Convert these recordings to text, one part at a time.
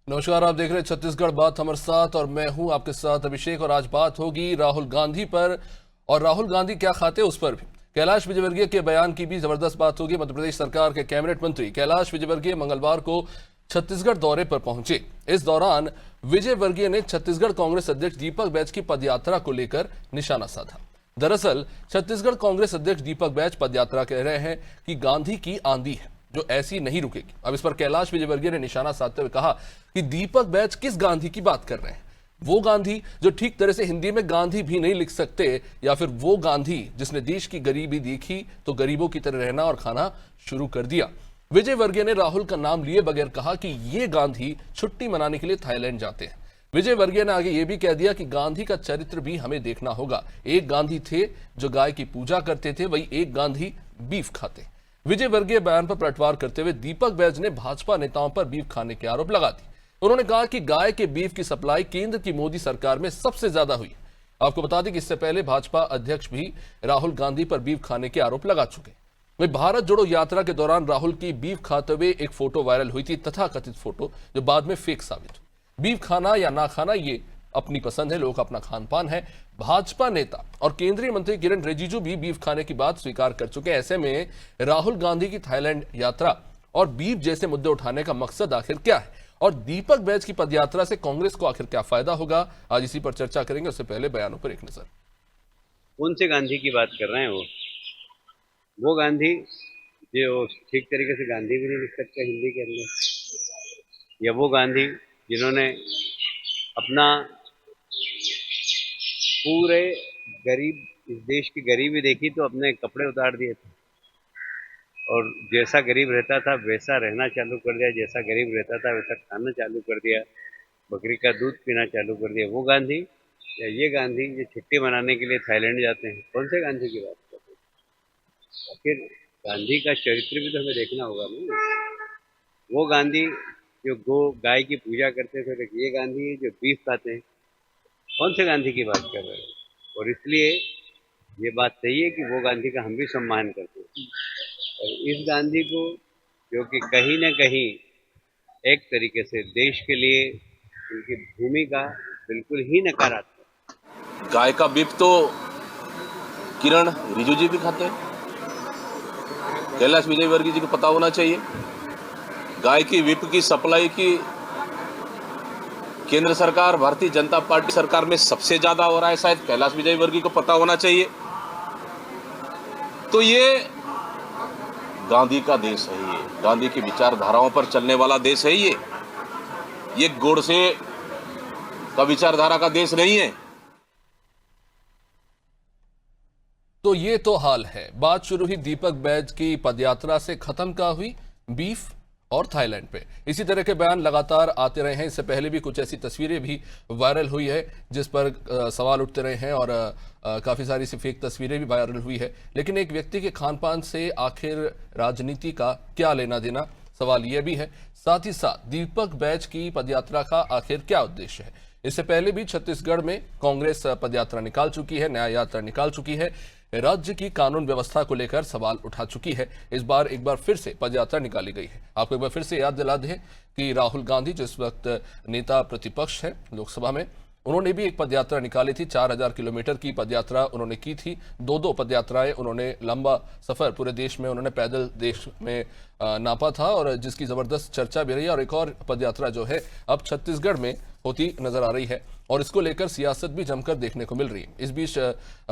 नमस्कार, आप देख रहे हैं छत्तीसगढ़ बात हमारे साथ और मैं हूं आपके साथ अभिषेक। और आज बात होगी राहुल गांधी पर, और राहुल गांधी क्या खाते उस पर भी। कैलाश विजयवर्गीय के बयान की भी जबरदस्त बात होगी। मध्य प्रदेश सरकार के कैबिनेट मंत्री कैलाश विजयवर्गीय मंगलवार को छत्तीसगढ़ दौरे पर पहुंचे। इस दौरान विजयवर्गीय ने छत्तीसगढ़ कांग्रेस अध्यक्ष दीपक बैज की पदयात्रा को लेकर निशाना साधा। दरअसल छत्तीसगढ़ कांग्रेस अध्यक्ष दीपक बैज पदयात्रा कह रहे हैं कि गांधी की आंधी है जो ऐसी नहीं रुकेगी। अब इस पर कैलाश विजयवर्गीय ने निशाना साधते हुए कहा कि दीपक बैज किस गांधी की बात कर रहे हैं। वो गांधी जो ठीक तरह से हिंदी में गांधी भी नहीं लिख सकते, या फिर वो गांधी जिसने देश की गरीबी देखी तो गरीबों की तरह रहना और खाना शुरू कर दिया। विजयवर्गीय ने राहुल का नाम लिए बगैर कहा कि ये गांधी छुट्टी मनाने के लिए थाईलैंड जाते हैं। विजयवर्गीय ने आगे ये भी कह दिया कि गांधी का चरित्र भी हमें देखना होगा। एक गांधी थे जो गाय की पूजा करते थे, वही एक गांधी बीफ खाते। विजयवर्गीय बयान पर पलटवार करते हुए दीपक बैज ने भाजपा नेताओं पर बीफ खाने के आरोप लगा दिए। उन्होंने कहा कि गाय के बीफ की सप्लाई केंद्र की मोदी सरकार में सबसे ज्यादा हुई। आपको बता दें कि इससे पहले भाजपा अध्यक्ष भी राहुल गांधी पर बीफ खाने के आरोप लगा चुके। वही भारत जोड़ो यात्रा के दौरान राहुल की बीफ खाते हुए एक फोटो वायरल हुई थी, तथाकथित फोटो जो बाद में फेक साबित हुई। बीफ खाना या ना खाना ये अपनी पसंद है, लोगों का अपना खान पान है। भाजपा नेता और केंद्रीय मंत्री किरण रिजिजू भी बीफ खाने की बात स्वीकार कर चुके हैं। ऐसे में राहुल गांधी की थाईलैंड यात्रा और बीफ जैसे मुद्दे उठाने का मकसद आखिर क्या है, और दीपक बैज की पदयात्रा से कांग्रेस को आखिर क्या फायदा होगा, आज इसी पर चर्चा करेंगे। उससे पहले बयानों पर एक नजर। कौन से गांधी की बात कर रहे हैं? वो गांधी जो ठीक तरीके से गांधी भी नहीं लिख सकते हिंदी के अंदर, या वो गांधी जिन्होंने अपना पूरे गरीब, इस देश की गरीबी देखी तो अपने कपड़े उतार दिए थे, और जैसा गरीब रहता था वैसा रहना चालू कर दिया, जैसा गरीब रहता था वैसा खाना चालू कर दिया, बकरी का दूध पीना चालू कर दिया। वो गांधी या ये गांधी जो छुट्टी मनाने के लिए थाईलैंड जाते हैं, कौन से गांधी की बात करते हैं? आखिर गांधी का चरित्र भी तो हमें देखना होगा ना। वो गांधी जो गाय की पूजा करते थे, ये गांधी जो बीफ खाते हैं, कौन से गांधी की बात कर रहे हैं? और इसलिए ये बात सही है कि वो गांधी का हम भी सम्मान करते हैं, और इस गांधी को जो कि कहीं ना कहीं एक तरीके से देश के लिए उनकी भूमिका बिल्कुल ही नकारात्मक। गाय का बीफ तो किरण रिजिजू जी भी खाते हैं, कैलाश विजयवर्गीय जी को पता होना चाहिए। गाय की बीफ की सप्लाई की केंद्र सरकार, भारतीय जनता पार्टी सरकार में सबसे ज्यादा हो रहा है, शायद कैलाश विजयवर्गीय को पता होना चाहिए। तो ये गांधी का देश है, ये गांधी की विचारधाराओं पर चलने वाला देश है। ये गोडसे का विचारधारा का देश नहीं है। तो ये तो हाल है। बात शुरू हुई दीपक बैज की पदयात्रा से, खत्म का हुई बीफ और थाईलैंड पे। इसी तरह के बयान लगातार आते रहे हैं। इससे पहले भी कुछ ऐसी तस्वीरें भी वायरल हुई है जिस पर सवाल उठते रहे हैं, और काफी सारी सी फेक तस्वीरें भी वायरल हुई है। लेकिन एक व्यक्ति के खान पान से आखिर राजनीति का क्या लेना देना, सवाल यह भी है। साथ ही साथ दीपक बैज की पदयात्रा का आखिर क्या उद्देश्य है। इससे पहले भी छत्तीसगढ़ में कांग्रेस पदयात्रा निकाल चुकी है, न्याय यात्रा निकाल चुकी है, राज्य की कानून व्यवस्था को लेकर सवाल उठा चुकी है। इस बार एक बार फिर से पदयात्रा निकाली गई है। आपको एक बार फिर से याद दिला दें कि राहुल गांधी जिस वक्त नेता प्रतिपक्ष है लोकसभा में, उन्होंने भी एक पदयात्रा निकाली थी। 4000 किलोमीटर की पदयात्रा उन्होंने की थी। दो पदयात्राएं उन्होंने, लंबा सफर पूरे देश में उन्होंने पैदल देश में नापा था, और जिसकी जबरदस्त चर्चा भी रही। और एक और पदयात्रा जो है अब छत्तीसगढ़ में होती नजर आ रही है, और इसको लेकर सियासत भी जमकर देखने को मिल रही है। इस बीच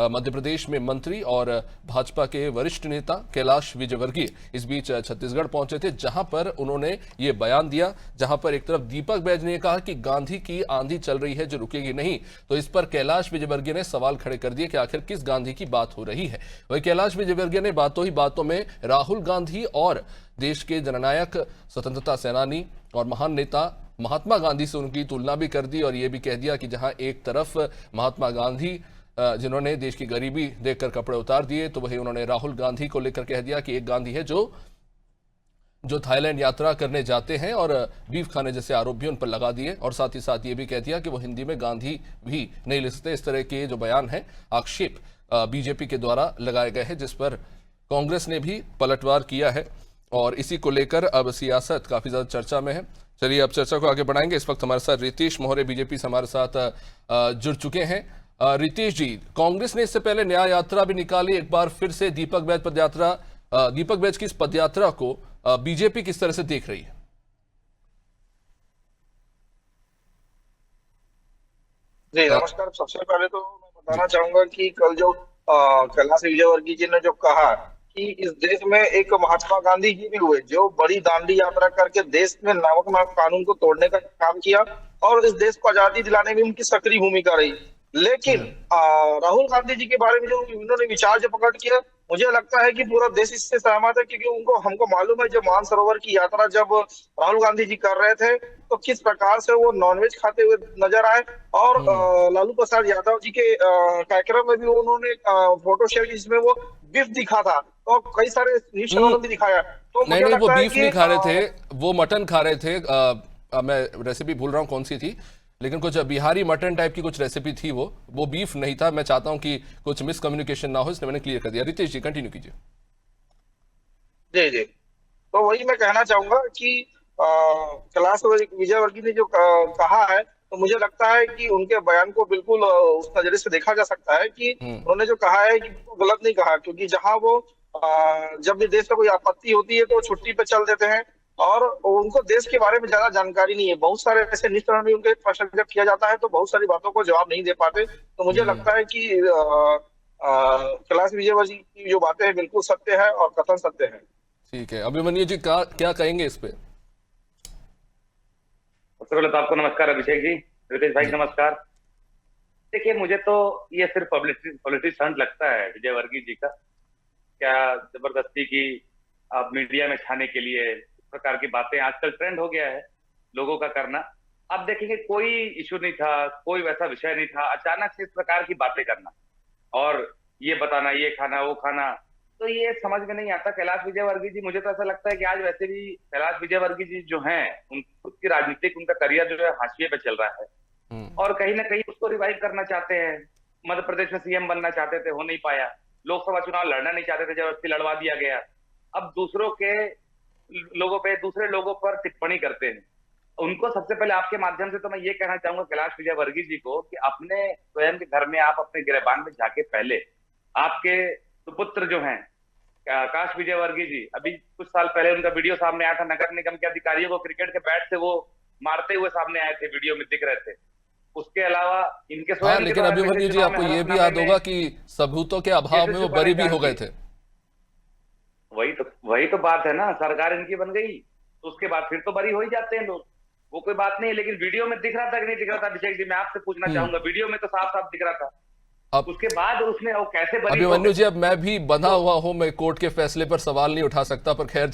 मध्य प्रदेश में मंत्री और भाजपा के वरिष्ठ नेता कैलाश विजयवर्गीय इस बीच छत्तीसगढ़ पहुंचे थे, जहां पर उन्होंने ये बयान दिया, जहां पर एक तरफ दीपक बैज ने कहा कि गांधी की आंधी चल रही है जो रुकेगी नहीं, तो इस पर कैलाश विजयवर्गीय ने सवाल खड़े कर दिए कि आखिर किस गांधी की बात हो रही है। वही कैलाश विजयवर्गीय ने बातों ही बातों में राहुल गांधी और देश के जननायक, स्वतंत्रता सेनानी और महान नेता महात्मा गांधी से उनकी तुलना भी कर दी, और यह भी कह दिया कि जहां एक तरफ महात्मा गांधी जिन्होंने देश की गरीबी देखकर कपड़े उतार दिए, तो वही उन्होंने राहुल गांधी को लेकर कह दिया कि एक गांधी है जो थाईलैंड यात्रा करने जाते हैं, और बीफ खाने जैसे आरोप भी उन पर लगा दिए। और साथ ही साथ ये भी कह दिया कि वो हिंदी में गांधी भी नहीं लिखते। इस तरह के जो बयान है, आक्षेप बीजेपी के द्वारा लगाए गए हैं, जिस पर कांग्रेस ने भी पलटवार किया है। और इसी को लेकर अब सियासत काफी ज्यादा चर्चा में है। चलिए अब चर्चा को आगे बढ़ाएंगे। इस वक्त हमारे साथ रितेश मोहरे बीजेपी से हमारे साथ जुड़ चुके हैं। रितेश जी, कांग्रेस ने इससे पहले न्याय यात्रा भी निकाली, एक बार फिर से दीपक बैज की इस पदयात्रा को बीजेपी किस तरह से देख रही है? जी नमस्कार। सबसे पहले तो मैं बताना चाहूंगा कि कल जो कैलाश विजयवर्गीय जी ने जो कहा कि इस देश में एक महात्मा गांधी जी भी हुए जो बड़ी दांडी यात्रा करके देश में नमक कानून को तोड़ने का काम किया और इस देश को आजादी दिलाने में उनकी सक्रिय भूमिका रही। लेकिन राहुल गांधी जी के बारे में जो उन्होंने विचार जो प्रकट किया, मुझे लगता है कि पूरा देश इससे सहमत है, क्योंकि हमको मालूम है जब मानसरोवर की यात्रा जब राहुल गांधी जी कर रहे थे तो किस प्रकार से वो नॉनवेज खाते हुए नजर आए और लालू प्रसाद यादव जी के कार्यक्रम में भी उन्होंने फोटो शेयर की जिसमें वो बीफ दिखा था और कई सारे न्यूज चैनलों में भी दिखाया। तो नहीं वो बीफ नहीं खा रहे थे, वो मटन खा रहे थे। मैं रेसिपी भूल रहा हूँ कौन सी थी, लेकिन कुछ बिहारी मटन टाइप की कुछ रेसिपी थी, वो बीफ नहीं था। मैं चाहता हूं कि कुछ मिसकम्युनिकेशन ना हो, इसलिए मैंने क्लियर कर दिया। रितेश जी कंटिन्यू कीजिए। जी जी, तो वही मैं कहना चाहूंगा कि कैलाश विजयवर्गीय ने जो कहा है, तो मुझे लगता है कि उनके बयान को बिल्कुल उस नजरिए से देखा जा सकता है कि उन्होंने जो कहा है कि वो गलत नहीं कहा, क्योंकि जहां वो जब भी देश में कोई आपत्ति होती है तो छुट्टी पे चल देते हैं और उनको देश के बारे में ज्यादा जानकारी नहीं है। बहुत सारे ऐसे न्यूज चैनल में उनके प्रश्न जब किया जाता है तो बहुत सारी बातों को जवाब नहीं दे पाते। तो मुझे लगता है कि कैलाश विजयवर्गीय की जो बातें हैं बिल्कुल सत्य है और कथन सत्य है। ठीक है, अभिमन्यु जी क्या कहेंगे इस पे? सबसे पहले तो आपको नमस्कार अभिषेक जी, रितेश भाई नमस्कार। देखिए मुझे तो ये सिर्फ पब्लिसिटी स्टंट लगता है विजयवर्गीय जी का। क्या जबरदस्ती की आप मीडिया में छाने के लिए इस प्रकार की बातें, आजकल ट्रेंड हो गया है लोगों का करना। आप देखेंगे कोई इशू नहीं था, कोई वैसा विषय नहीं था, अचानक से इस प्रकार की बातें करना और ये बताना ये खाना वो खाना, तो ये समझ में नहीं आता। कैलाश विजयवर्गीय जी, मुझे तो ऐसा लगता है कि आज वैसे भी कैलाश विजयवर्गीय जी जो हैं, खुद की राजनीतिक उनका करियर जो है हाशिए पे चल रहा है और कहीं ना कहीं उसको रिवाइव करना चाहते हैं। मध्य प्रदेश में सीएम बनना चाहते थे, हो नहीं पाया। लोकसभा चुनाव लड़ना नहीं चाहते थे, जबरदस्ती लड़वा दिया गया। अब दूसरे लोगों पर टिप्पणी करते हैं। उनको सबसे पहले आपके माध्यम से तो मैं ये कहना चाहूंगा कैलाश विजयवर्गीय जी को कि अपने स्वयं के घर में आप अपने गिरबान में जाके पहले आपके सुपुत्र जो हैं आकाश विजयवर्गीय जी, अभी कुछ साल पहले उनका वीडियो सामने आया था, नगर निगम के अधिकारियों को क्रिकेट के बैट से वो मारते हुए सामने आए थे, वीडियो में दिख रहे थे। उसके अलावा इनके स्वयं लेकिन अभिमन्यु जी आपको ये भी याद होगा कि सबूतों के अभाव में वो बरी भी हो गए थे। वही तो बात है ना, सरकार इनकी बन गई तो उसके बाद फिर तो बरी हो ही जाते हैं लोग, वो कोई बात नहीं है। लेकिन वीडियो में दिख रहा था कि नहीं दिख रहा था अभिषेक जी, मैं आपसे पूछना चाहूंगा। वीडियो में तो साफ साफ दिख रहा था। अब उसके बाद उसने वो कैसे बरी? अभिमन्यु जी, अब मैं भी बंधा हुआ हूं, मैं कोर्ट के फैसले पर सवाल नहीं उठा सकता, पर खैर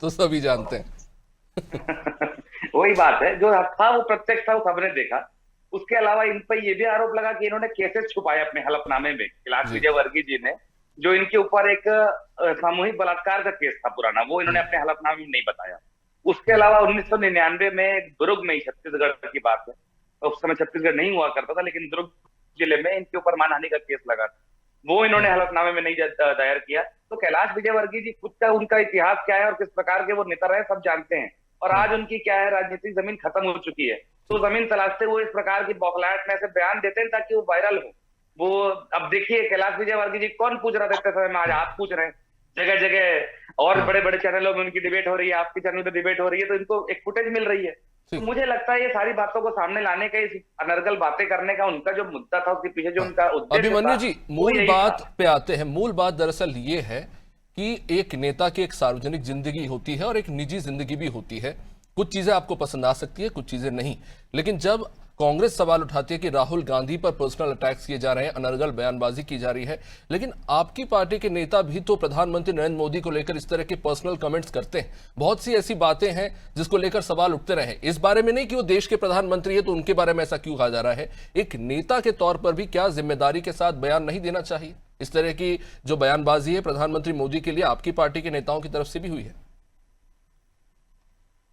तो सभी जानते हैं। वही बात है, जो था वो प्रत्यक्ष था, वो सबने देखा। उसके अलावा इन पर यह भी आरोप लगा कि इन्होंने केसेस छुपाए अपने हलफनामे में, कैलाश विजयवर्गीय जी ने, जो इनके ऊपर एक सामूहिक बलात्कार का केस था पुराना, वो इन्होंने अपने हलफनामे में नहीं बताया। उसके अलावा 1999 में दुर्ग में, छत्तीसगढ़ की बात है, उस समय छत्तीसगढ़ नहीं हुआ करता था, लेकिन दुर्ग जिले में इनके ऊपर मानहानि का केस लगा था, वो इन्होंने हलफनामे में नहीं दायर किया। तो कैलाश विजयवर्गीय जी खुद का, उनका इतिहास क्या है और किस प्रकार के वो नेता रहे सब जानते हैं। और आज उनकी क्या है, राजनीतिक जमीन खत्म हो चुकी है, तो जमीन तलाशते हुए इस प्रकार की बौखलाहट में ऐसे बयान देते हैं ताकि वो वायरल हो। वो अब देखिए कैलाश विजयवर्गीय जी कौन पूछ रहा था इतने समय में, आज आप पूछ रहे हैं। जगह जगह और बड़े बड़े चैनलों में उनकी डिबेट हो रही है, आपके चैनल पे डिबेट हो रही है, तो इनको एक फुटेज मिल रही है। तो मुझे लगता है ये सारी बातों को सामने लाने का, इस अनर्गल बातें करने का उनका जो मुद्दा था, उसके पीछे जो उनका उद्देश्य था। अभिमन्यु जी, मूल बात पे आते हैं। मूल बात दरअसल ये है कि एक नेता की एक सार्वजनिक जिंदगी होती है और एक निजी जिंदगी भी होती है। कुछ चीजें आपको पसंद आ सकती है, कुछ चीजें नहीं। लेकिन जब कांग्रेस सवाल उठाती है कि राहुल गांधी पर पर्सनल अटैक्स किए जा रहे हैं, अनर्गल बयानबाजी की जा रही है, लेकिन आपकी पार्टी के नेता भी तो प्रधानमंत्री नरेंद्र मोदी को लेकर इस तरह के पर्सनल कमेंट्स करते हैं। बहुत सी ऐसी बातें हैं जिसको लेकर सवाल उठते रहे। इस बारे में नहीं कि वो देश के प्रधानमंत्री है तो उनके बारे में ऐसा क्यों कहा जा रहा है। एक नेता के तौर पर भी क्या जिम्मेदारी के साथ बयान नहीं देना चाहिए? इस तरह की जो बयानबाजी है प्रधानमंत्री मोदी के लिए आपकी पार्टी के नेताओं की तरफ से भी हुई है।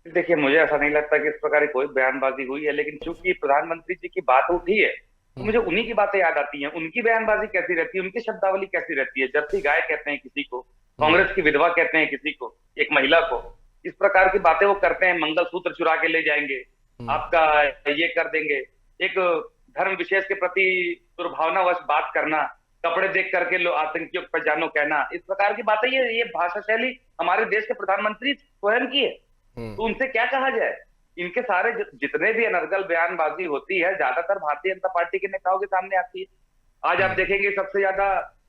देखिए मुझे ऐसा नहीं लगता कि इस प्रकार की कोई बयानबाजी हुई है, लेकिन चूंकि प्रधानमंत्री जी की बात उठी है तो मुझे उन्हीं की बातें याद आती हैं। उनकी बयानबाजी कैसी रहती है, उनकी शब्दावली कैसी रहती है। जर्सी गाय कहते हैं किसी को, कांग्रेस की विधवा कहते हैं किसी को, एक महिला को। इस प्रकार की बातें वो करते हैं, मंगलसूत्र चुरा के ले जाएंगे, आपका ये कर देंगे, एक धर्म विशेष के प्रति दुर्भावनावश बात करना, कपड़े देख करके लोग आतंकियों को पहचानो कहना, इस प्रकार की बातें, ये भाषा शैली हमारे देश के प्रधानमंत्री स्वयं की है। तो उनसे क्या कहा जाए? इनके सारे जितने भी अनर्गल बयानबाजी होती है, ज्यादातर भारतीय जनता पार्टी के नेताओं के सामने आती है। आज आप देखेंगे सबसे ज्यादा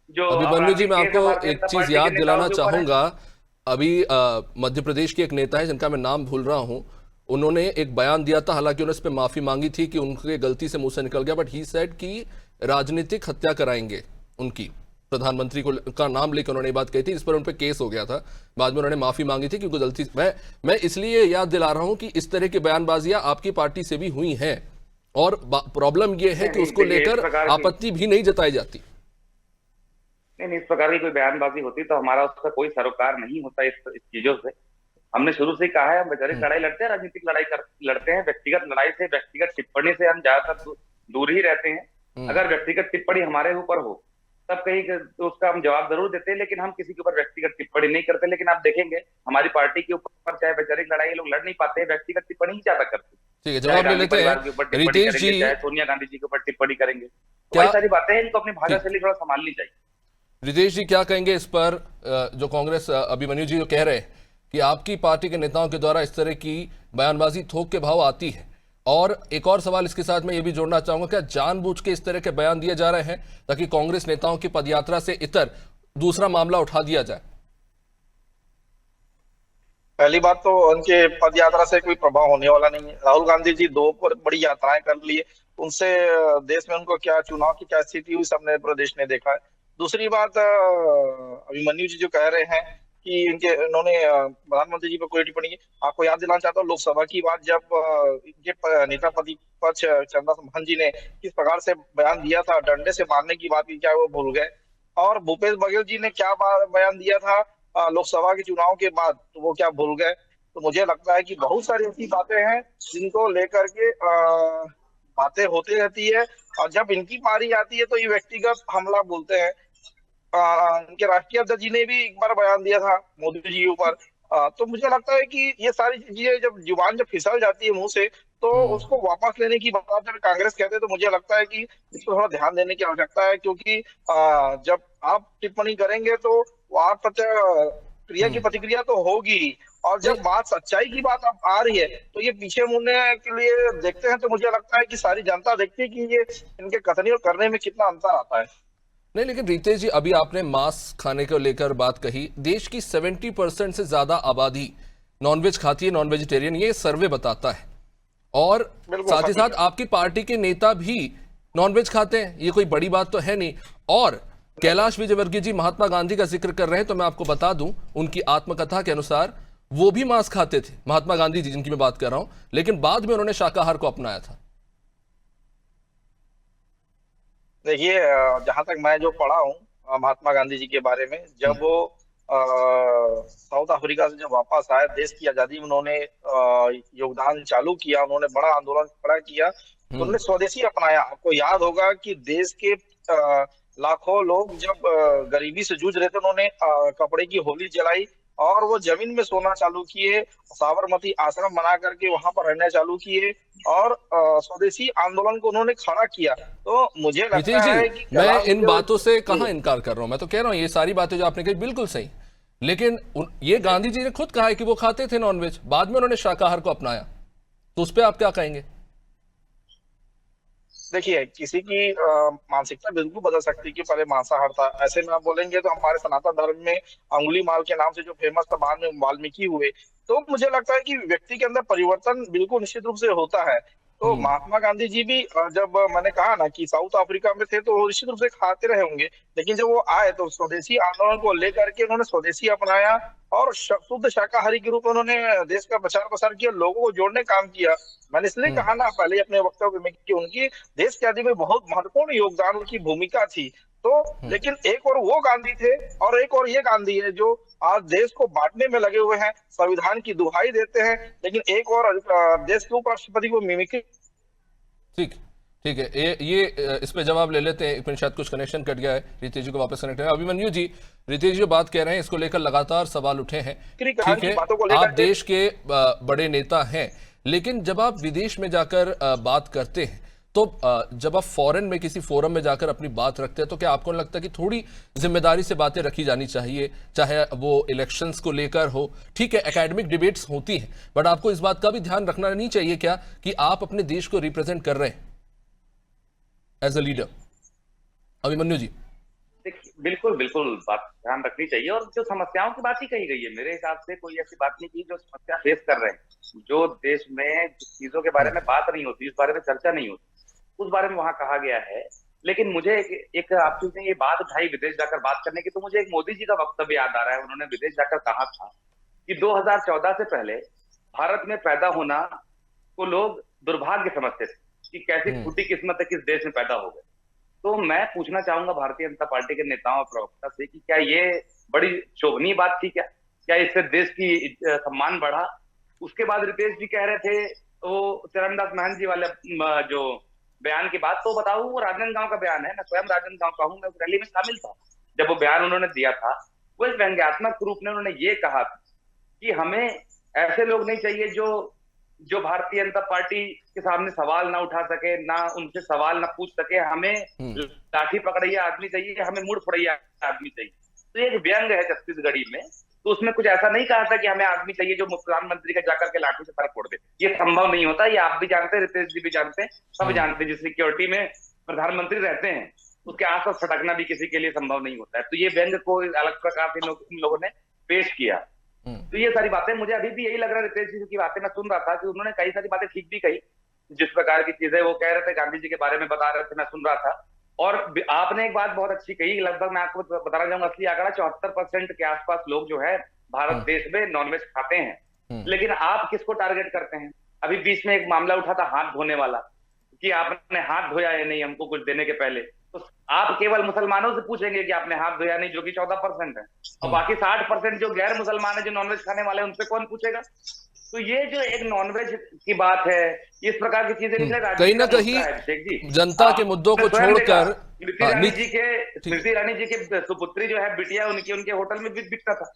जो अभिमन्यु जी, मैं आपको एक चीज याद दिलाना चाहूंगा। अभी मध्य प्रदेश के एक नेता है जिनका मैं नाम भूल रहा हूं, उन्होंने एक बयान दिया था, हालांकि उन्होंने इस पे माफी मांगी थी कि उनके गलती से मुंह से निकल गया, बट ही सेड कि राजनीतिक हत्या कराएंगे उनकी। प्रधानमंत्री को का नाम लेकर उन्होंने ये बात कही थी, इस पर उन पर केस हो गया था। बाद में उन्होंने माफी मांगी थी क्योंकि गलती मैं इसलिए याद दिला रहा हूं कि इस तरह की बयानबाजियां आपकी पार्टी से भी हुई हैं, और प्रॉब्लम यह है कि उसको लेकर आपत्ति भी नहीं जताई जाती। नहीं, इस प्रकार की कोई बयानबाजी होती तो हमारा उसका कोई सरोकार नहीं होता इस चीजों से। हमने शुरू से ही कहा है, हम वैचारिक लड़ाई लड़ते हैं, राजनीतिक लड़ाई लड़ते हैं। व्यक्तिगत लड़ाई से, व्यक्तिगत टिप्पणी से हम ज्यादातर दूर ही रहते हैं। अगर व्यक्तिगत टिप्पणी हमारे ऊपर हो तब कहीं तो उसका हम जवाब जरूर देते हैं, लेकिन हम किसी के ऊपर व्यक्तिगत टिप्पणी नहीं करते। लेकिन आप देखेंगे हमारी पार्टी के ऊपर चाहे वैचारिक लड़ाई लोग लड़ नहीं पाते, व्यक्तिगत टिप्पणी ही ज्यादा करते हैं। ठीक है, जवाब ले लेते हैं रितेश जी। चाहे सोनिया गांधी जी के ऊपर टिप्पणी करेंगे, कई सारी बातें हैं, इनको अपनी भाषा शैली थोड़ा संभालनी चाहिए। रितेश जी, क्या कहेंगे इस पर? जो कांग्रेस, अभिमन्यु जी जो कह रहे हैं कि आपकी पार्टी के नेताओं के द्वारा इस तरह की बयानबाजी थोक के भाव आती है, और एक और सवाल इसके साथ मैं ये भी जोड़ना चाहूंगा, क्या जानबूझ के इस तरह के बयान दिए जा रहे हैं ताकि कांग्रेस नेताओं की पदयात्रा से इतर दूसरा मामला उठा दिया जाए? पहली बात तो उनके पदयात्रा से कोई प्रभाव होने वाला नहीं है। राहुल गांधी जी 2 बड़ी यात्राएं कर लिए, उनसे देश में उनको क्या चुनाव की क्या स्थिति हुई सबने प्रदेश ने देखा है। दूसरी बात, अभिमन्यु जी जो कह रहे हैं कि इन्होंने प्रधानमंत्री जी पर कोई टिप्पणी की, आपको याद दिलाना चाहता हूँ लोकसभा की बात, जब इनके नेता प्रतिपक्ष चंदा महंत जी ने किस प्रकार से बयान दिया था, डंडे से मारने की बात की, क्या वो भूल गए? और भूपेश बघेल जी ने क्या बयान दिया था लोकसभा के चुनाव के बाद, तो वो क्या भूल गए? तो मुझे लगता है कि बहुत सारी ऐसी बातें हैं जिनको लेकर के बातें होती रहती है, और जब इनकी पारी आती है तो ये व्यक्तिगत हमला बोलते हैं। उनके राष्ट्रीय अध्यक्ष जी ने भी एक बार बयान दिया था मोदी जी के ऊपर। तो मुझे लगता है कि ये सारी चीजें जब जुबान जब फिसल जाती है मुंह से, तो उसको वापस लेने की बात जब कांग्रेस कहते हैं, तो मुझे लगता है कि इस पर थोड़ा ध्यान देने की आवश्यकता है। क्योंकि जब आप टिप्पणी करेंगे तो आप क्रिया की प्रतिक्रिया तो होगी, और जब बात सच्चाई की बात अब आ रही है तो ये पीछे मुड़ने के लिए देखते हैं, तो मुझे लगता है कि सारी जनता देखती है कि ये इनके कथनी और करने में कितना अंतर आता है। नहीं, लेकिन रितेश जी, अभी आपने मांस खाने को लेकर बात कही। देश की 70% से ज्यादा आबादी नॉनवेज खाती है, नॉन वेजिटेरियन, ये सर्वे बताता है। और साथ ही साथ आपकी पार्टी के नेता भी नॉनवेज खाते हैं, ये कोई बड़ी बात तो है नहीं। और कैलाश विजयवर्गीय जी महात्मा गांधी का जिक्र कर रहे हैं, तो मैं आपको बता दूं, उनकी आत्मकथा के अनुसार वो भी मांस खाते थे, महात्मा गांधी जी जिनकी मैं बात कर रहा हूं, लेकिन बाद में उन्होंने शाकाहार को अपनाया था। देखिए, जहां तक मैं जो पढ़ा हूँ महात्मा गांधी जी के बारे में, जब वो साउथ अफ्रीका से जब वापस आए, देश की आजादी में उन्होंने योगदान चालू किया, उन्होंने बड़ा आंदोलन खड़ा किया, तो उन्होंने स्वदेशी अपनाया। आपको याद होगा कि देश के लाखों लोग जब गरीबी से जूझ रहे थे, उन्होंने कपड़े की होली जलाई और वो जमीन में सोना चालू किए, साबरमती आश्रम बना करके वहां पर रहना चालू किए, और स्वदेशी आंदोलन को उन्होंने खड़ा किया। तो मुझे लगता है कि मैं इन बातों से कहां इनकार कर रहा हूं, मैं तो कह रहा हूं ये सारी बातें जो आपने कही बिल्कुल सही, लेकिन ये गांधी जी ने खुद कहा है कि वो खाते थे नॉनवेज, बाद में उन्होंने शाकाहार को अपनाया, तो उस पर आप क्या कहेंगे? देखिए, किसी की मानसिकता बिल्कुल बदल सकती है कि पहले मांसाहार था। ऐसे में आप बोलेंगे तो हमारे सनातन धर्म में अंगुली माल के नाम से जो फेमस था, बाद में वाल्मीकि हुए। तो मुझे लगता है कि व्यक्ति के अंदर परिवर्तन बिल्कुल निश्चित रूप से होता है। तो महात्मा गांधी जी भी जब मैंने कहा ना कि साउथ अफ्रीका में थे, तो वो निश्चित रूप से खाते रहे होंगे, लेकिन जब वो आए तो स्वदेशी आंदोलन को लेकर के उन्होंने स्वदेशी अपनाया, और शुद्ध शाकाहारी के रूप में उन्होंने देश का प्रचार प्रसार किया, लोगों को जोड़ने काम किया। मैंने इसलिए कहा ना पहले अपने वक्तव्य में कि उनकी देश की आजादी में बहुत महत्वपूर्ण योगदान, उनकी भूमिका थी। तो लेकिन एक और वो गांधी थे और एक और ये गांधी है जो आज देश को बांटने में लगे हुए हैं, संविधान की दुहाई देते हैं, लेकिन एक और देश के उपराष्ट्रपति को मिमिक्री। ठीक, ठीक है, ये इस पे जवाब ले लेते हैं। एक मिनट, शायद कुछ कनेक्शन कट गया है, रितेश जी को वापस कनेक्ट करें। अभिमन्यु जी, रितेश जी बात कह रहे हैं, इसको लेकर लगातार सवाल उठे हैं। ठीक है, आप देश के बड़े नेता हैं, लेकिन जब आप विदेश में जाकर बात करते हैं, तो जब आप फॉरेन में किसी फोरम में जाकर अपनी बात रखते हैं, तो क्या आपको लगता है कि थोड़ी जिम्मेदारी से बातें रखी जानी चाहिए, चाहे वो इलेक्शंस को लेकर हो? ठीक है, एकेडमिक डिबेट्स होती हैं, बट आपको इस बात का भी ध्यान रखना नहीं चाहिए क्या कि आप अपने देश को रिप्रेजेंट कर रहे हैं एज अ लीडर? अभिमन्यु जी। देखिए, बिल्कुल बिल्कुल बात ध्यान रखनी चाहिए, और जो समस्याओं की बात ही कही गई है, मेरे हिसाब से कोई ऐसी बात नहीं की जो समस्या फेस कर रहे हैं, जो देश में जिस चीजों के बारे में बात नहीं होती, इस बारे में चर्चा नहीं होती, उस बारे में वहां कहा गया है। लेकिन मुझे एक आपने ये बात उठाई विदेश जाकर बात करने की, तो मुझे एक मोदी जी का वक्तव्य याद आ रहा है। उन्होंने विदेश जाकर कहा था कि 2014 से पहले भारत में पैदा होना को लोग दुर्भाग्य समझते थे, कि कैसी फूटी किस्मत है, किस देश में पैदा हो गए। तो मैं पूछना चाहूंगा भारतीय जनता पार्टी के नेताओं और प्रवक्ता से कि क्या ये बड़ी शोभनीय बात थी? क्या इससे देश की सम्मान बढ़ा? उसके बाद रितेश जी कह रहे थे वो चरणदास महंत जी वाले जो बयान की बात, तो बताओ, वो राजनांदगांव का बयान है। मैं स्वयं राजनांदगांव का हूं, मैं उस रैली में शामिल था जब वो बयान उन्होंने दिया था। वो एक व्यंग्यात्मक रूप में उन्होंने ये कहा कि हमें ऐसे लोग नहीं चाहिए जो भारतीय जनता पार्टी के सामने सवाल ना उठा सके, ना उनसे सवाल ना पूछ सके। हमें लाठी पकड़ैया आदमी चाहिए, हमें मुड़ फोड़ैया आदमी चाहिए। तो ये एक व्यंग है छत्तीसगढ़ी में। तो उसमें कुछ ऐसा नहीं कहा था कि हमें आदमी चाहिए जो प्रधानमंत्री का जाकर के लाठी से सर फोड़ दे। ये संभव नहीं होता, ये आप भी जानते हैं, रितेश जी भी जानते हैं, सब जानते हैं। जिस सिक्योरिटी में प्रधानमंत्री रहते हैं, उसके आसपास फटकना भी किसी के लिए संभव नहीं होता है। तो ये व्यंग को अलग प्रकार से इन लोगों ने पेश किया। तो ये सारी बातें, मुझे अभी भी यही लग रहा है, रितेश जी की बातें मैं सुन रहा था कि उन्होंने कई सारी बातें ठीक भी कही। जिस प्रकार की चीजें वो कह रहे थे, गांधी जी के बारे में बता रहे थे, मैं सुन रहा था। और आपने एक बात बहुत अच्छी कही, लगभग मैं आपको बताना चाहूंगा, असली आंकड़ा 74% के आसपास लोग जो है भारत देश में नॉनवेज खाते हैं। लेकिन आप किसको टारगेट करते हैं? अभी बीच में एक मामला उठा था हाथ धोने वाला, कि आपने हाथ धोया या नहीं हमको कुछ देने के पहले। तो आप केवल मुसलमानों से पूछेंगे कि आपने हाथ धोया नहीं, जो कि 14% है, और बाकी 60% जो गैर मुसलमान है, जो नॉनवेज खाने वाले हैं, उनसे कौन पूछेगा? तो ये जो एक नॉनवेज की बात है, इस प्रकार की चीजें कहीं ना कहीं जनता के मुद्दों को छोड़कर स्मृति ईरानी जी के सुपुत्री जो है बिटिया, उनके होटल में भी बिकता था,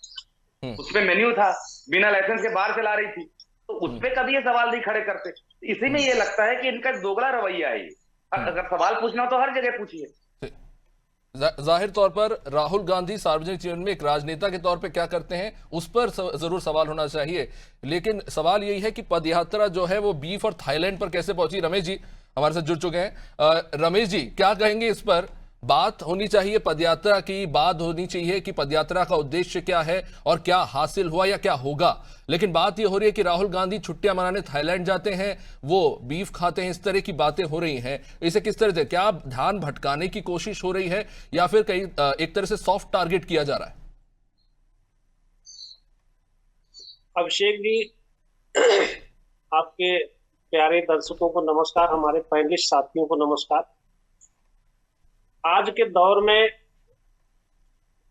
उसमें मेन्यू था, बिना लाइसेंस के बाहर चला रही थी। तो उसपे कभी ये सवाल नहीं खड़े करते। इसी में ये लगता है कि इनका दोगला रवैया है। अगर सवाल पूछना हो तो हर जगह पूछिए। जाहिर तौर पर राहुल गांधी सार्वजनिक जीवन में एक राजनेता के तौर पे क्या करते हैं, उस पर जरूर सवाल होना चाहिए। लेकिन सवाल यही है कि पदयात्रा जो है वो बीफ और थाईलैंड पर कैसे पहुंची? रमेश जी हमारे साथ जुड़ चुके हैं। रमेश जी क्या कहेंगे इस पर? बात होनी चाहिए पदयात्रा की, बात होनी चाहिए कि पदयात्रा का उद्देश्य क्या है और क्या हासिल हुआ या क्या होगा। लेकिन बात यह हो रही है कि राहुल गांधी छुट्टियां मनाने थाईलैंड जाते हैं, वो बीफ खाते हैं, इस तरह की बातें हो रही हैं। इसे किस तरह से, क्या ध्यान भटकाने की कोशिश हो रही है या फिर कहीं एक तरह से सॉफ्ट टारगेट किया जा रहा है? अभिषेक जी, आपके प्यारे दर्शकों को नमस्कार, हमारे पैनलिस्ट साथियों को नमस्कार। आज के दौर में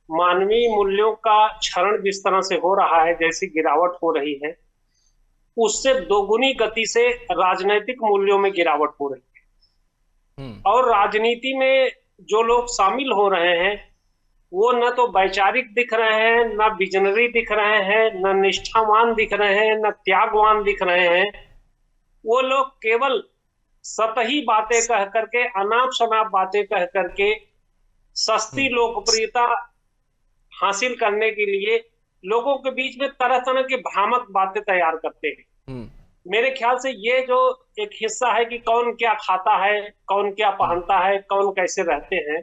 मानवीय मूल्यों का क्षरण जिस तरह से हो रहा है, जैसी गिरावट हो रही है, उससे दोगुनी गति से राजनीतिक मूल्यों में गिरावट हो रही है। और राजनीति में जो लोग शामिल हो रहे हैं वो न तो वैचारिक दिख रहे हैं, न विजनरी दिख रहे हैं, न निष्ठावान दिख रहे हैं, न त्यागवान दिख रहे हैं। वो लोग केवल सतही बातें कह करके, अनाप शनाप बातें कह करके सस्ती लोकप्रियता हासिल करने के लिए लोगों के बीच में तरह तरह की भ्रामक बातें तैयार करते हैं। मेरे ख्याल से ये जो एक हिस्सा है कि कौन क्या खाता है, कौन क्या पहनता है, कौन कैसे रहते हैं,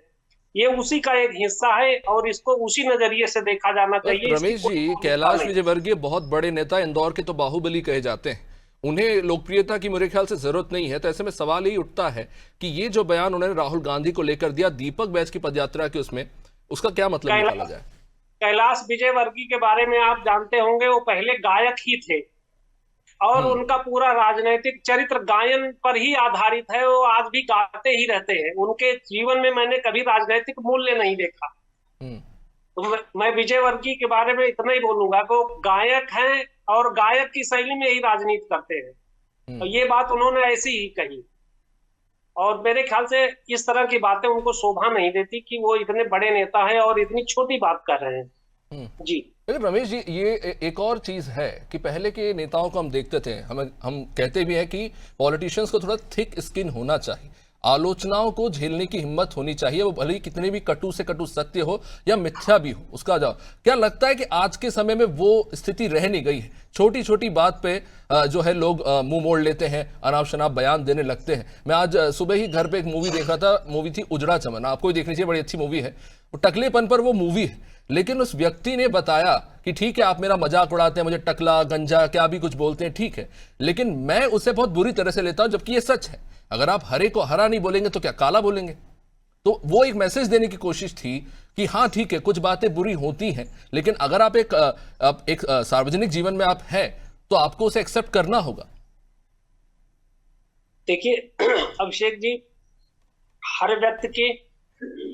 ये उसी का एक हिस्सा है और इसको उसी नजरिए से देखा जाना चाहिए। रमेश जी, कैलाश विजयवर्गीय बहुत बड़े नेता, इंदौर के तो बाहुबली कहे जाते हैं, उन्हें लोकप्रियता की मेरे ख्याल से जरूरत नहीं है। तो ऐसे में सवाल यही उठता है कि ये जो बयान उन्होंने राहुल गांधी को लेकर दिया दीपक बैच की पदयात्रा के, उसमें उसका क्या मतलब निकाला जाए? कैलाश विजयवर्गीय के बारे में आप जानते होंगे, वो पहले गायक ही थे और उनका पूरा राजनीतिक चरित्र गायन पर ही आधारित है। वो आज भी गाते ही रहते हैं। उनके जीवन में मैंने कभी राजनीतिक मूल्य नहीं देखा। तो मैं विजयवर्गीय के बारे में इतना ही बोलूंगा कि वो गायक हैं और गायक की शैली में ही राजनीति करते हैं। तो ये बात उन्होंने ऐसी ही कही। और मेरे ख्याल से इस तरह की बातें उनको शोभा नहीं देती कि वो इतने बड़े नेता हैं और इतनी छोटी बात कर रहे हैं। जी लेकिन रमेश जी, ये एक और चीज है कि पहले के नेताओं को हम देखते थे, हम कहते भी हैं कि पॉलिटिशियंस को थोड़ा थिक स्किन होना चाहिए, आलोचनाओं को झेलने की हिम्मत होनी चाहिए, वो भले ही कितने भी कटु से कटु सत्य हो या मिथ्या भी हो उसका जवाब। क्या लगता है कि आज के समय में वो स्थिति रह नहीं गई है? छोटी छोटी बात पे जो है लोग मुंह मोड़ लेते हैं, अनाप शनाप बयान देने लगते हैं। मैं आज सुबह ही घर पे एक मूवी देख रहा था, मूवी थी उजड़ा चमन, आपको भी देखनी चाहिए, बड़ी अच्छी मूवी है। वो टकलेपन पर वो मूवी है, लेकिन उस व्यक्ति ने बताया कि ठीक है आप मेरा मजाक उड़ाते हैं, मुझे टकला गंजा क्या भी कुछ बोलते हैं, ठीक है, लेकिन मैं उसे बहुत बुरी तरह से लेता हूं, जबकि ये सच है। अगर आप हरे को हरा नहीं बोलेंगे तो क्या काला बोलेंगे? तो वो एक मैसेज देने की कोशिश थी कि हाँ ठीक है कुछ बातें बुरी होती हैं, लेकिन अगर आप एक सार्वजनिक जीवन में आप हैं तो आपको उसे एक्सेप्ट करना होगा। देखिए अभिषेक जी, हर व्यक्ति के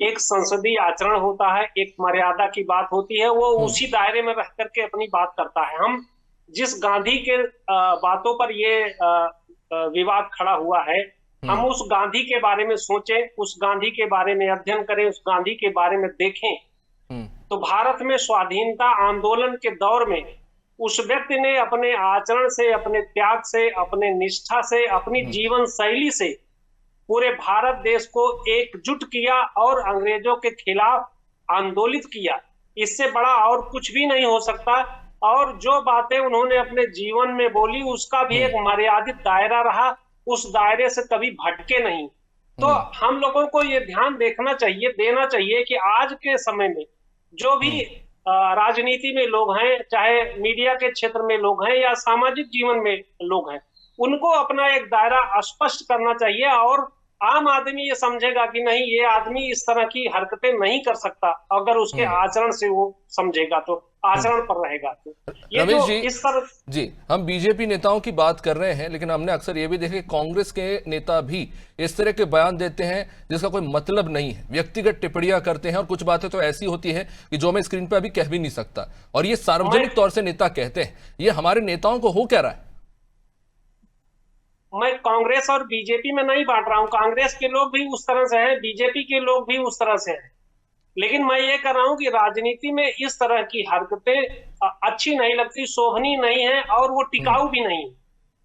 एक संसदीय आचरण होता है, एक मर्यादा की बात होती है, वो उसी दायरे में रह करके अपनी बात करता है। हम जिस गांधी के बातों पर ये विवाद खड़ा हुआ है, हम उस गांधी के बारे में सोचें, उस गांधी के बारे में अध्ययन करें, उस गांधी के बारे में देखें, तो भारत में स्वाधीनता आंदोलन के दौर में उस व्यक्ति ने अपने आचरण से, अपने त्याग से, अपने निष्ठा से, अपनी जीवन शैली से पूरे भारत देश को एकजुट किया और अंग्रेजों के खिलाफ आंदोलित किया। इससे बड़ा और कुछ भी नहीं हो सकता। और जो बातें उन्होंने अपने जीवन में बोली उसका भी एक मर्यादित दायरा रहा, उस दायरे से कभी भटके नहीं। तो हम लोगों को ये ध्यान देना चाहिए कि आज के समय में जो भी राजनीति में लोग हैं, चाहे मीडिया के क्षेत्र में लोग हैं या सामाजिक जीवन में लोग हैं, उनको अपना एक दायरा स्पष्ट करना चाहिए। और आम आदमी ये समझेगा कि नहीं, ये आदमी इस तरह की हरकतें नहीं कर सकता, अगर उसके आचरण से वो समझेगा तो, आचरण पर रहेगा तो। ये रमेश जो जी, इस तरह जी हम बीजेपी नेताओं की बात कर रहे हैं, लेकिन हमने अक्सर ये भी देखे कांग्रेस के नेता भी इस तरह के बयान देते हैं जिसका कोई मतलब नहीं है, व्यक्तिगत टिप्पणियां करते हैं, और कुछ बातें तो ऐसी होती है कि जो मैं स्क्रीन पर अभी कह भी नहीं सकता, और ये सार्वजनिक तौर से नेता कहते हैं। ये हमारे नेताओं को हो क्या रहा है? मैं कांग्रेस और बीजेपी में नहीं बांट रहा हूं, कांग्रेस के लोग भी उस तरह से हैं, बीजेपी के लोग भी उस तरह से हैं, लेकिन मैं ये कर रहा हूं कि राजनीति में इस तरह की हरकतें अच्छी नहीं लगती, शोभनीय नहीं है और वो टिकाऊ भी नहीं।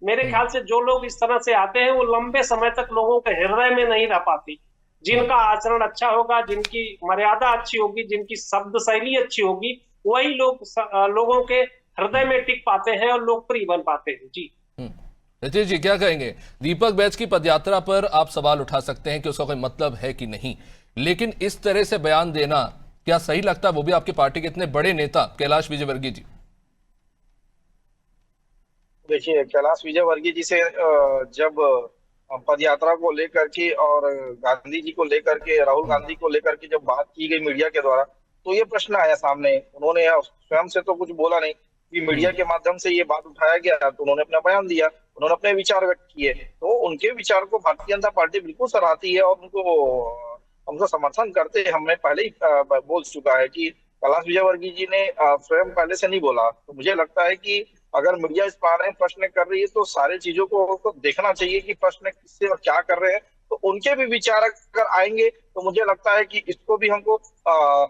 मेरे ख्याल से जो लोग इस तरह से आते हैं वो लंबे समय तक लोगों के हृदय में नहीं रह पाती। जिनका आचरण अच्छा होगा, जिनकी मर्यादा अच्छी होगी, जिनकी शब्द शैली अच्छी होगी, वही लोग लोगों के हृदय में टिक पाते हैं और लोकप्रिय बन पाते हैं। जी रितेश जी क्या कहेंगे? दीपक बैज की पदयात्रा पर आप सवाल उठा सकते हैं कि उसका कोई मतलब है कि नहीं, लेकिन इस तरह से बयान देना क्या सही लगता है, वो भी आपकी पार्टी के इतने बड़े नेता कैलाश विजयवर्गीय जी? देखिए, कैलाश विजयवर्गीय जी से जब पदयात्रा को लेकर के और गांधी जी को लेकर के, राहुल गांधी को लेकर के जब बात की गई मीडिया के द्वारा, तो ये प्रश्न आया सामने। उन्होंने स्वयं से तो कुछ बोला नहीं कि मीडिया के माध्यम से ये बात उठाया गया, तो उन्होंने अपना बयान दिया, उन्होंने अपने विचार व्यक्त किए। तो उनके विचार को भारतीय जनता पार्टी बिल्कुल सराहती है और उनको समर्थन करते हैं। हमने पहले ही बोल चुका है कि कैलाश विजयवर्गीय जी ने स्वयं पहले से नहीं बोला। तो मुझे लगता है कि अगर मीडिया इस बारे में प्रश्न कर रही है तो सारी चीजों को देखना चाहिए कि प्रश्न किससे और क्या कर रहे हैं। तो उनके भी विचार अगर आएंगे तो मुझे लगता है कि इसको भी हमको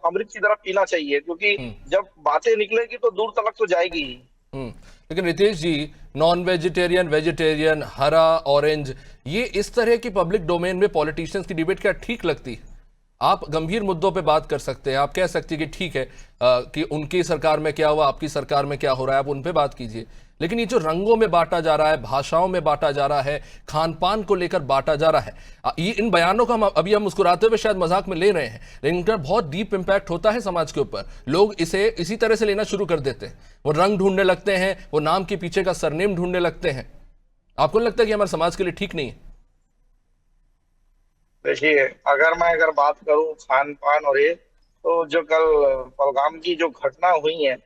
अमृत की तरह पीना चाहिए, क्योंकि जब बातें निकलेगी तो दूर तक तो जाएगी ही। लेकिन रितेश जी, नॉन वेजिटेरियन, वेजिटेरियन, हरा, ऑरेंज, ये इस तरह की पब्लिक डोमेन में पॉलिटिशियंस की डिबेट क्या ठीक लगती है? आप गंभीर मुद्दों पे बात कर सकते हैं, आप कह सकते हैं कि ठीक है कि उनकी सरकार में क्या हुआ, आपकी सरकार में क्या हो रहा है, आप उन पे बात कीजिए। लेकिन ये जो रंगों में बांटा जा रहा है, भाषाओं में बांटा जा रहा है, खान पान को लेकर बांटा जा रहा है, ये इन बयानों का हम मुस्कुराते हुए शायद मजाक में ले रहे हैं, लेकिन इनका बहुत डीप इंपैक्ट होता है समाज के ऊपर। लोग इसे इसी तरह से लेना शुरू कर देते हैं, वो रंग ढूंढने लगते हैं, वो नाम के पीछे का सरनेम ढूंढने लगते हैं। आपको नहीं लगता है कि हमारे समाज के लिए ठीक नहीं है? देखिए, अगर बात करूं खान पान और ये, तो जो कल पहलगाम की जो घटना हुई है,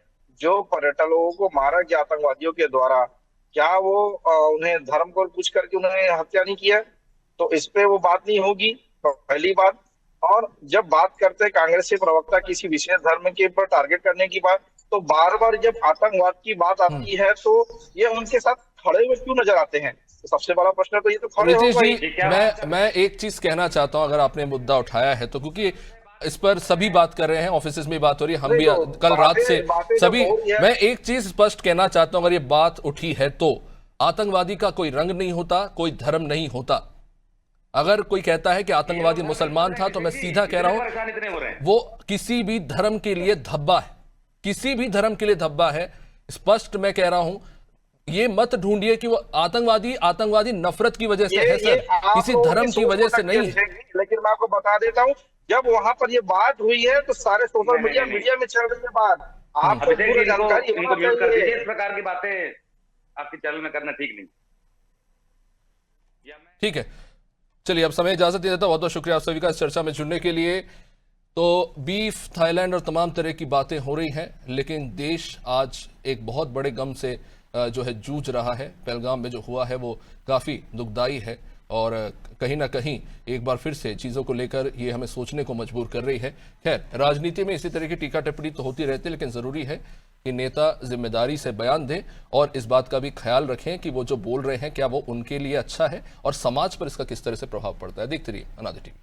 जो पर्यटक लोगों को मारा गया आतंकवादियों के द्वारा, क्या वो उन्हें धर्म को पूछ करके उन्हें हत्या नहीं किया? तो इस पे वो बात नहीं होगी, पहली बात। और जब बात करते हैं कांग्रेस के प्रवक्ता किसी विशेष धर्म के ऊपर टारगेट करने की बात, तो बार बार जब आतंकवाद की बात आती है तो ये उनके साथ खड़े हुए क्यों नजर आते हैं? सबसे बड़ा प्रश्न तो ये तो खड़े रितेश होगा जी, ही। मैं एक चीज कहना चाहता हूं, अगर आपने मुद्दा उठाया है तो, क्योंकि इस पर सभी बात कर रहे हैं, ऑफिस में बात हो रही है, हम भी नहीं, तो कल रात से बातें जब सभी, हो रही है- मैं एक चीज स्पष्ट कहना चाहता हूं, अगर ये बात उठी है तो आतंकवादी का कोई रंग नहीं होता, कोई धर्म नहीं होता। अगर कोई कहता है कि आतंकवादी मुसलमान था तो मैं सीधा कह रहा परेशान इतने हो रहे हैं। हूं वो किसी भी धर्म के लिए धब्बा है, किसी भी धर्म के लिए धब्बा है। स्पष्ट मैं कह रहा हूं, ये मत ढूंढिए कि वो आतंकवादी नफरत की वजह से है सर, आप किसी लोगों की धर्म की सोच वजह को से नहीं है। टक्कर, लेकिन मैं आपको बता देता हूँ, जब वहां पर ये बात हुई है तो सारे सोशल नहीं, मीडिया नहीं, मीडिया में चल रही है बात, आपको अभिषेक जी, पूरी इनको जानकारी इनको होना म्यूट कर दीजिए, चाहिए। इस प्रकार की बातें आपके चैनल में करना ठीक नहीं। ठीक है, चलिए अब समय इजाजत दे देता हूं। बहुत बहुत शुक्रिया आप सभी का इस चर्चा में जुड़ने के लिए। तो बीफ, थाईलैंड और तमाम तरह की बातें हो रही हैं, लेकिन देश आज एक बहुत बड़े गम से जो है जूझ रहा है। पहलगाम में जो हुआ है वो काफ़ी दुखदाई है और कहीं ना कहीं एक बार फिर से चीज़ों को लेकर ये हमें सोचने को मजबूर कर रही है। खैर, राजनीति में इसी तरह की टीका टिप्पणी तो होती रहती है, लेकिन ज़रूरी है कि नेता जिम्मेदारी से बयान दें और इस बात का भी ख्याल रखें कि वो जो बोल रहे हैं क्या वो उनके लिए अच्छा है और समाज पर इसका किस तरह से प्रभाव पड़ता है। देखते रहिए अनादि टीवी।